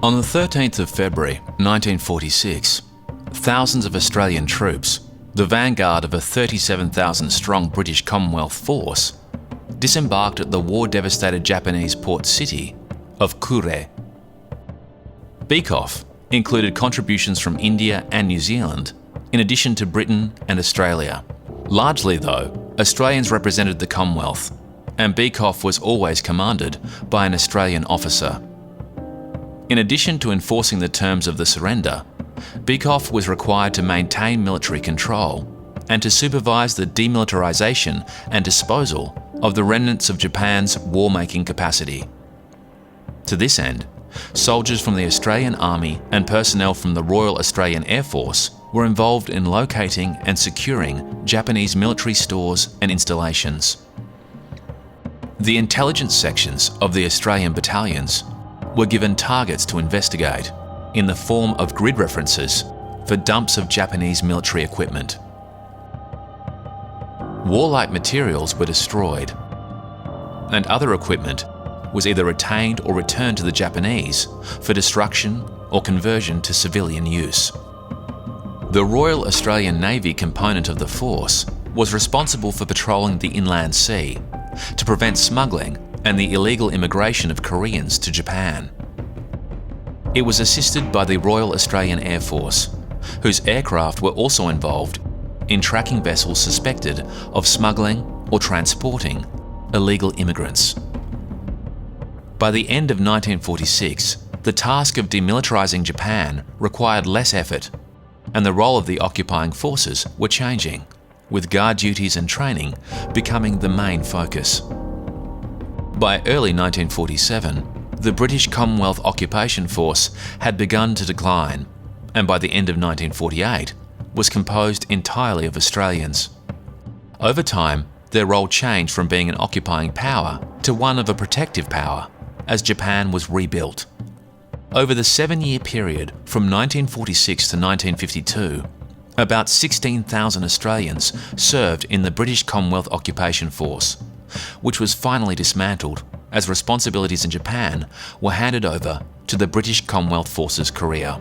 On the 13th of February 1946, thousands of Australian troops, the vanguard of a 37,000-strong British Commonwealth force, disembarked at the war-devastated Japanese port city of Kure. Beekoff included contributions from India and New Zealand, in addition to Britain and Australia. Largely, though, Australians represented the Commonwealth, and Beekoff was always commanded by an Australian officer. In addition to enforcing the terms of the surrender, Beekoff was required to maintain military control and to supervise the demilitarization and disposal of the remnants of Japan's war-making capacity. To this end, soldiers from the Australian Army and personnel from the Royal Australian Air Force were involved in locating and securing Japanese military stores and installations. The intelligence sections of the Australian battalions were given targets to investigate in the form of grid references for dumps of Japanese military equipment. Warlike materials were destroyed, and other equipment was either retained or returned to the Japanese for destruction or conversion to civilian use. The Royal Australian Navy component of the force was responsible for patrolling the inland sea to prevent smuggling and the illegal immigration of Koreans to Japan. It was assisted by the Royal Australian Air Force, whose aircraft were also involved in tracking vessels suspected of smuggling or transporting illegal immigrants. By the end of 1946, the task of demilitarizing Japan required less effort, and the role of the occupying forces were changing, with guard duties and training becoming the main focus. By early 1947, the British Commonwealth Occupation Force had begun to decline, and by the end of 1948 was composed entirely of Australians. Over time, their role changed from being an occupying power to one of a protective power as Japan was rebuilt. Over the 7-year period from 1946 to 1952, about 16,000 Australians served in the British Commonwealth Occupation Force, which was finally dismantled as responsibilities in Japan were handed over to the British Commonwealth Forces Korea.